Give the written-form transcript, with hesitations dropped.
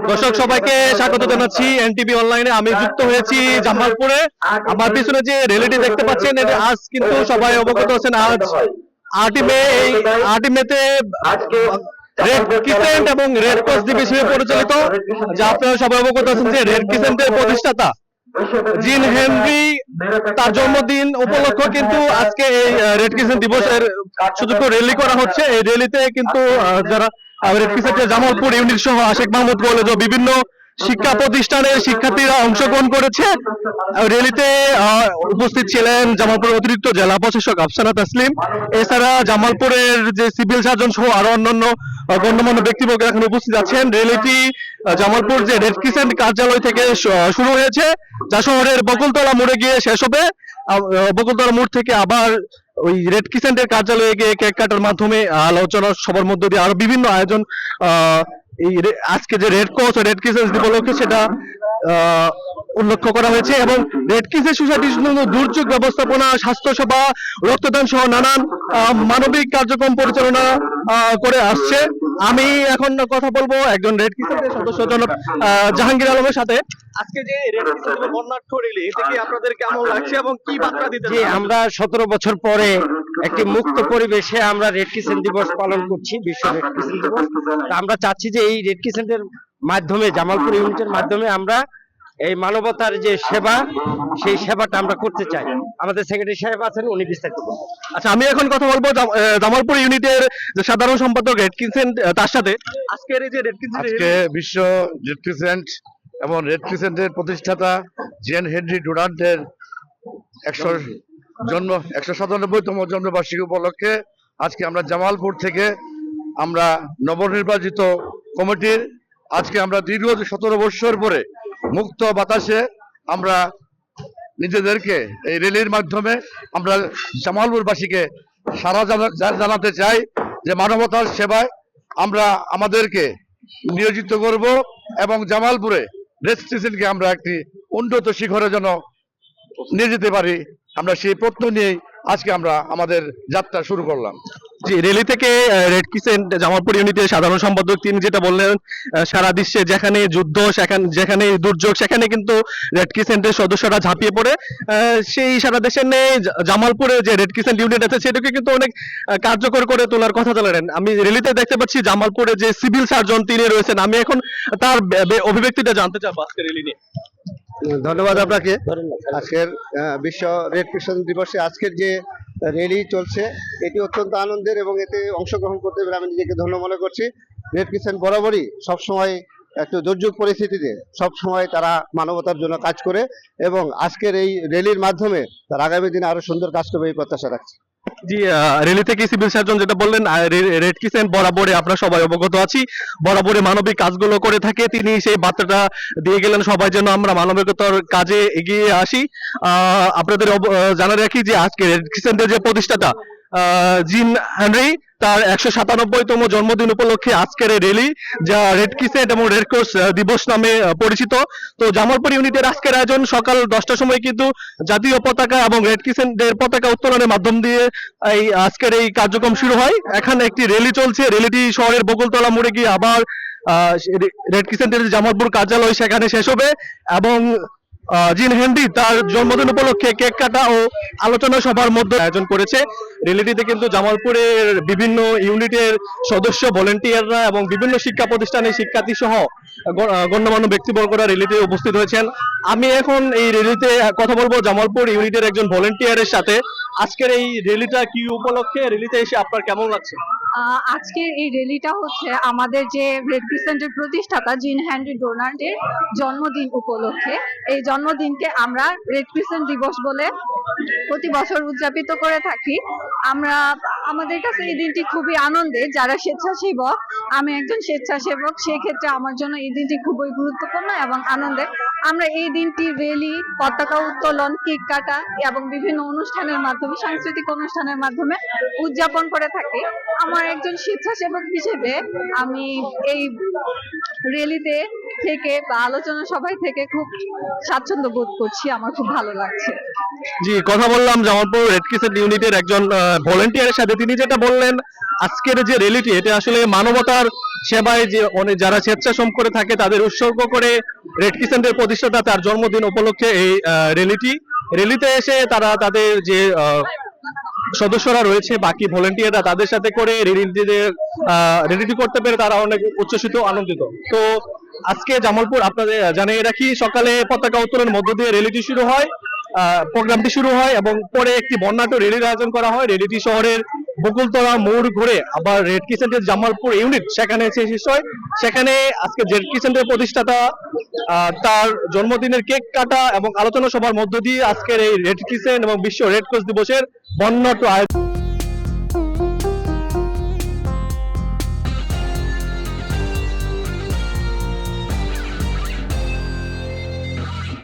দর্শক সবাইকে স্বাগত জানাচ্ছি এনটিভি অনলাইনে। আমি যুক্ত হয়েছি জামালপুরে। আমার পিছনে যে রেলিটি দেখতে পাচ্ছেন, এটা আজ কিন্তু সবাই অবগত আছেন, আজ 8 মে। এই 8 মেতে রেড ক্রিসেন্ট এবং রেড ক্রস দিবস হিসেবে পরিচালিত, যা আপনারা সবাই অবগত আছেন যে রেড ক্রিসেন্টের প্রতিষ্ঠাতা জিন হেনরি, তার জন্মদিন উপলক্ষে কিন্তু আজকে এই রেড ক্রিসেন্ট দিবসের সুযোগ র্যালি করা হচ্ছে। এই র্যালিতে কিন্তু যারা রেড ক্রিসেন্টের জামালপুর ইউনিট সহ আশেক মাহমুদ কলেজ ও বিভিন্ন শিক্ষা প্রতিষ্ঠানের শিক্ষার্থীরা অংশগ্রহণ করেছে। র্যালিতে উপস্থিত ছিলেন জামালপুরের অতিরিক্ত জেলা প্রশাসক আফসানা তাসলিম, এছাড়া জামালপুরের যে সিভিল সার্জন সহ আরো অন্যান্য গণ্যমান্য ব্যক্তিবর্গ এখানে উপস্থিত আছেন। র্যালিটি জামালপুর যে রেড ক্রিসেন্ট কার্যালয় থেকে শুরু হয়েছে, যা শহরের বকুলতলা মোড়ে গিয়ে শেষ হবে। বকুলতলা মোড় থেকে আবার ওই রেড ক্রিসেন্টের কার্যালয়ে গিয়ে কেক কাটার মাধ্যমে আলোচনা সবার মধ্য দিয়ে আরো বিভিন্ন আয়োজন এই আজকে যে রেড ক্রস ও রেড ক্রিসেন্ট উপলক্ষে সেটা উল্লেখ করা হয়েছে। এবং রেড ক্রিসেন্ট সোসাইটির জন্য দুর্যোগ ব্যবস্থাপনা, স্বাস্থ্যসেবা, রক্তদান সহ নানান মানবিক কার্যক্রম পরিচালনা করে আসছে। আমি এখন কথা বলবো একজন রেড ক্রিসেন্টের সদস্য জনাব জাহাঙ্গীর আলমের সাথে। আজকে যে রেড ক্রিসেন্টের বর্ণাঢ্য র্যালি, এটা কি আপনাদের কেমন লাগছে এবং কি বার্তা দিতে? জি, আমরা 17 বছর পরে একটি মুক্ত পরিবেশে আমরা রেড ক্রিসেন্ট দিবস পালন করছি, বিশ্ব রেড ক্রিসেন্ট দিবস। আমরা চাচ্ছি যে এই রেড ক্রিসেন্টের মাধ্যমে, জামালপুর ইউনিটের মাধ্যমে আমরা এই মানবতার যে সেবা, সেই সেবাটা আমরা করতে চাই। আমাদের সেক্রেটারি সাহেব আছেন, উনি বিস্তারিত বলবেন। আচ্ছা, আমি এখন কথা বলবো জামালপুর ইউনিটের যে সাধারণ সম্পাদক রেড ক্রিসেন্ট, তার সাথে। আজকের এই যে রেড ক্রিসেন্ট, আজকে বিশ্ব রেড ক্রিসেন্ট এবং রেড ক্রিসেন্টের প্রতিষ্ঠাতা জেন হেনরি ডুরান্টের 197তম জন্মবার্ষিকী উপলক্ষে আজকে আমরা জামালপুর থেকে আমরা নবনির্বাচিত কমিটির আজকে আমরা দীর্ঘ 17 বছর পরে মুক্ত বাতাসে আমরা নিজেদেরকে এই র্যালির মাধ্যমে আমরা জামালপুরবাসীকে সারা জানাতে চাই যে মানবতার সেবায় আমরা আমাদেরকে নিয়োজিত করব এবং জামালপুরে রেড ক্রিসেন্টকে আমরা একটি উন্নত শিখরে যেন নিয়ে যেতে পারি। আমরা সেই প্রত্যয় নিয়েই আজকে আমরা আমাদের যাত্রা শুরু করলাম। জি, র্যালি থেকে রেড ক্রিসেন্ট জামালপুর ইউনিটের সাধারণ সম্পাদক তিনি যেটা বললেন, সারা বিশ্বে যেখানে যুদ্ধ, যেখানে দুর্যোগ, সেখানে কিন্তু রেড ক্রিসেন্টের সদস্যরা ঝাঁপিয়ে পড়ে। সেই সারা দেশের নেই জামালপুরে যে রেড ক্রিসেন্ট ইউনিট আছে সেটাকে কিন্তু অনেক কার্যকর করে তোলার কথা জানালেন। আমি র্যালিতে দেখতে পাচ্ছি জামালপুরে যে সিভিল সার্জন তিনি রয়েছেন। আমি এখন তার অভিব্যক্তিটা জানতে চাবো আজকের র্যালি নিয়ে। ধন্যবাদ আপনাকে। আজকের বিশ্ব রেড ক্রিসেন্ট দিবসে আজকের যে র্যালি চলছে, এটি অত্যন্ত আনন্দের এবং এতে অংশগ্রহণ করতে পেরে আমি নিজেকে ধন্য মনে করছি। রেড ক্রিসেন্ট বরাবরই সবসময় একটু দুর্যোগ পরিস্থিতিতে সবসময় তারা মানবতার জন্য কাজ করে এবং আজকের এই র্যালির মাধ্যমে তার আগামী দিনে আরো সুন্দর কাজ করবে এই প্রত্যাশা রাখছি। জি, র্যালি থেকে সিভিল সার্জন যেটা বললেন, রেড ক্রিসেন্ট বরাবরে আমরা সবাই অবগত আছি, বরাবরে মানবিক কাজগুলো করে থাকে। তিনি সেই বার্তাটা দিয়ে গেলেন সবাই যেন আমরা মানবিকতার কাজে এগিয়ে আসি। আপনাদের জানা রাখি যে আজকে রেড ক্রিসেন্টের যে প্রতিষ্ঠাতা জিন হেনরি, তার 197তম জন্মদিন উপলক্ষে আজকের এই র্যালি, যা রেড ক্রিসেন্ট এবং রেড ক্রস দিবস নামে পরিচিত। তো জামালপুর ইউনিটের আজকের আয়োজন সকাল 10টার সময় কিন্তু জাতীয় পতাকা এবং রেড ক্রিসেন্টের পতাকা উত্তোলনের মাধ্যম দিয়ে এই আজকের এই কার্যক্রম শুরু হয়। এখানে একটি র্যালি চলছে, র্যালিটি শহরের বকুলতলা মোড়ে গিয়ে আবার রেড ক্রিসেন্টের জামালপুর কার্যালয় সেখানে শেষ হবে। এবং জিন হেনরি তার জন্মদিন উপলক্ষে কেক কাটা ও আলোচনা সভার মধ্যে আয়োজন করেছে। র্যালিটিতে কিন্তু জামালপুরের বিভিন্ন ইউনিটের সদস্য, ভলেন্টিয়াররা এবং বিভিন্ন শিক্ষা প্রতিষ্ঠানের শিক্ষার্থী সহ গণ্যমান্য ব্যক্তিবর্গরা র্যালিতে উপস্থিত হয়েছেন। আমি এখন এই র্যালিতে কথা বলবো জামালপুর ইউনিটের একজন ভলেন্টিয়ারের সাথে। আজকের এই র্যালিটা কি উপলক্ষে, র্যালিতে এসে আপনার কেমন লাগছে? আজকের এই র্যালিটা হচ্ছে আমাদের যে রেড ক্রিসেন্টের প্রতিষ্ঠাতা জিন হেনরি ডোনাল্ডের জন্মদিন উপলক্ষে। এই জন্মদিনকে আমরা রেড ক্রিসেন্ট দিবস বলে প্রতি বছর উদযাপিত করে থাকি। আমাদের কাছে এই দিনটি খুবই আনন্দের। যারা স্বেচ্ছাসেবক, আমি একজন স্বেচ্ছাসেবক, সেই ক্ষেত্রে আমার জন্য এই দিনটি খুবই গুরুত্বপূর্ণ এবং আনন্দের। আমরা এই দিনটি র্যালি, পতাকা উত্তোলন, কেক কাটা এবং বিভিন্ন অনুষ্ঠানের মাধ্যমে, সাংস্কৃতিক অনুষ্ঠানের মাধ্যমে উদযাপন করে থাকি। আমার একজন স্বেচ্ছাসেবক হিসেবে আমি এই র্যালিতে থেকে বা আলোচনা সভায় থেকে খুব স্বাচ্ছন্দ্য বোধ করছি, আমার খুব ভালো লাগছে। জি, কথা বললাম জামালপুর রেড ক্রিসেন্ট ইউনিটের একজন ভলেন্টিয়ারের সাথে। তিনি যেটা বললেন, আজকের যে র্যালিটি, এটা আসলে মানবতার সেবায় যে অনেক যারা স্বেচ্ছাশ্রম করে থাকে তাদের উৎসর্গ করে রেড ক্রিসেন্টের প্রতিষ্ঠাতা তার জন্মদিন উপলক্ষে এই র্যালিতে এসে তারা তাদের যে সদস্যরা রয়েছে বাকি ভলেন্টিয়াররা তাদের সাথে করে রেলিটি করতে পেরে তারা অনেক উচ্ছ্বসিত আনন্দিত। তো আজকে জামালপুর আপনাদের জানিয়ে রাখি সকালে পতাকা উত্তোলনের মধ্য দিয়ে র্যালিটি শুরু হয়, প্রোগ্রামটি শুরু হয় এবং পরে একটি বর্ণাঢ্য র্যালির আয়োজন করা হয়। র্যালিটি শহরের বকুলতলা মোড় ঘুরে আবার রেড ক্রিসেন্টের জামালপুর ইউনিট সেখানে এসে শেষ হয়। সেখানে আজকে রেড ক্রিসেন্টের প্রতিষ্ঠাতা তার জন্মদিনের কেক কাটা এবং আলোচনা সভার মধ্য দিয়ে আজকের এই রেড ক্রিসেন্ট এবং বিশ্ব রেড ক্রস দিবসের বর্ণাঢ্য আয়োজন।